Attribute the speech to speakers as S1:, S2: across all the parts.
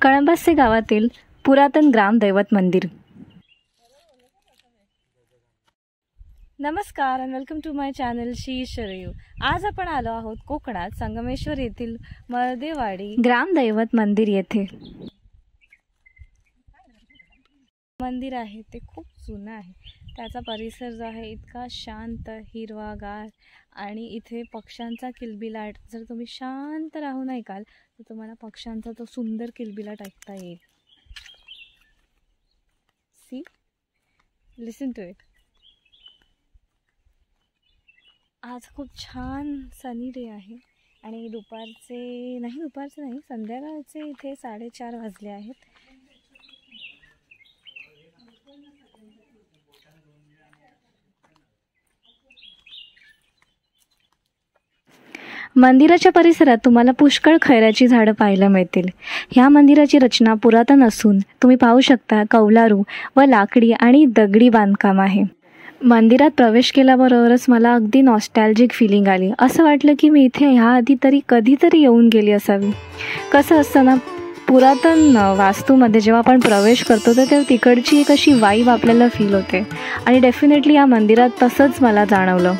S1: कळंबासे गावातील पुरातन ग्रामदैवत मंदिर। नमस्कार आणि वेलकम टू माय चॅनल शीश रिव्ह्यू। आज आपण आलो आहोत कोकणात संगमेश्वर येथील मळदेवाडी ग्रामदैवत मंदिर येथे। मंदिर आहे ते खूप जुनं आहे। त्याचा परिसर जो आहे इतका शांत हिरवागार आणि इथे पक्ष्यांचा किलबिलाट, जर तुम्ही शांत राहून ऐकाल तर तुम्हाला पक्ष्यांचा तो सुंदर किलबिलाट ऐकता येईल। See listen to it. आज खूप छान सनी डे आहे आणि दुपारचे नाही संध्याकाळचे इथे 4:30 वाजले आहेत। मंदिराच्या परिसरात तुम्हाला पुष्कळ खैराची झाडं पाहायला मिळतील। ह्या मंदिराची रचना पुरातन असून तुम्ही पाहू शकता कौलारू व लाकडी आणि दगडी बांधकाम आहे। मंदिरात प्रवेश केल्याबरोबरच मला अगदी नॉस्टॅल्जिक फिलिंग आली। असं वाटलं की मी इथे ह्याआधी कधीतरी येऊन गेली असावी। कसं असतं ना, पुरातन वास्तूमध्ये जेव्हा आपण प्रवेश करतो तर तेव्हा तिकडची एक अशी वाईब आपल्याला फील होते आणि डेफिनेटली या मंदिरात तसंच मला जाणवलं।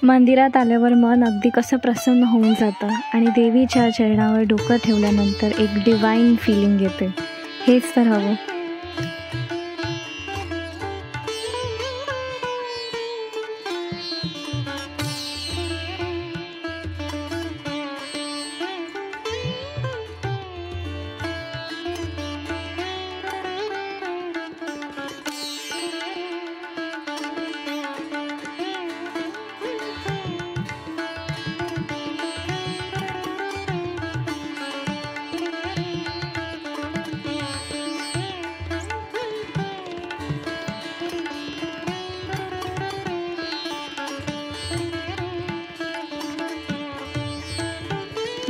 S1: मंदिरात आल्यावर मन अगदी कसं प्रसन्न होऊन जातं आणि देवीच्या चरणावर डोकं ठेवल्यानंतर एक डिवाइन फीलिंग येते। हेच तर हवं।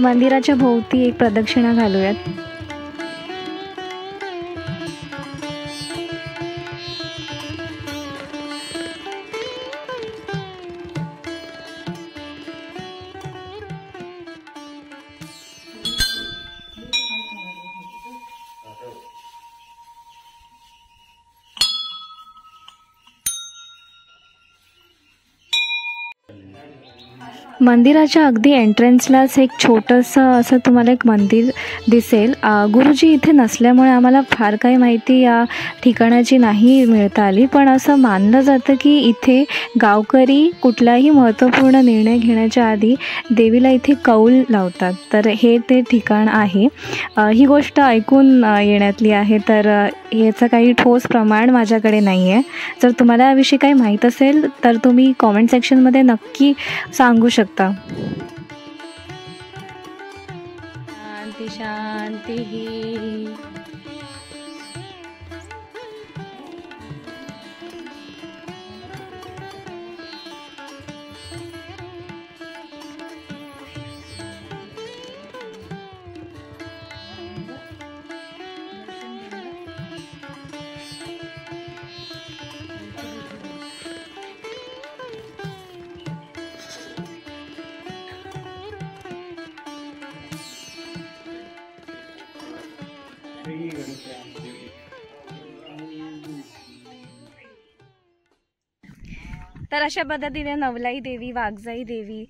S1: मंदिराच्या भोवती एक प्रदक्षिणा घालूयात. मंदिराच्या अगदी एंट्रन्सलाच एक छोटंसं असं तुम्हाला एक मंदिर दिसेल. गुरुजी इथे नसल्यामुळे आम्हाला फार काही माहिती या ठिकाणाची नाही मिळता आली, पण असं मानलं जातं की इथे गावकरी कुठलाही महत्त्वपूर्ण निर्णय घेण्याच्या आधी देवीला इथे कौल लावतात. तर हे ते ठिकाण आहे. ही गोष्ट ऐकून येण्यातली आहे, तर याचं काही ठोस प्रमाण माझ्याकडे नाही आहे. जर तुम्हाला याविषयी काही माहीत असेल तर तुम्ही कॉमेंट सेक्शनमध्ये नक्की सांगू शकता. शांती शांती. तर अशा पद्धतीने नवलाई देवी, वाघजाई देवी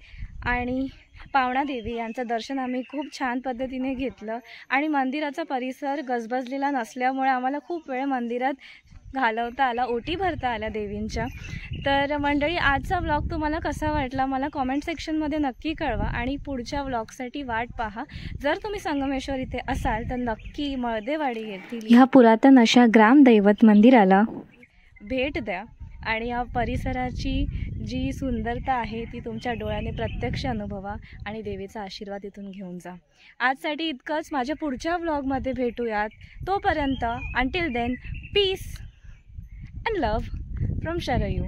S1: आणि पावणा देवी यांचं दर्शन आम्ही खूप छान पद्धतीने घेतलं. आणि मंदिराचा परिसर गजबजलेला नसल्यामुळे आम्हाला खूप वेळ मंदिरात घालवता आला, ओटी भरता आल्या देवींच्या. तर मंडळी, आजचा व्लॉग तुम्हाला कसा वाटला मला कॉमेंट सेक्शनमध्ये नक्की कळवा आणि पुढच्या व्लॉगसाठी वाट पहा. जर तुम्ही संगमेश्वर इथे असाल तर नक्की मळदेवाडी येथील ह्या पुरातन अशा ग्रामदैवत मंदिराला भेट द्या आणि या परिसराची जी सुंदरता आहे ती तुमच्या डोळ्याने प्रत्यक्ष अनुभवा आणि देवीचा आशीर्वाद इथून घेऊन जा. आजसाठी इतकंच. माझ्या पुढच्या व्लॉगमध्ये भेटूयात. तोपर्यंत until then, peace and love from Sharayu.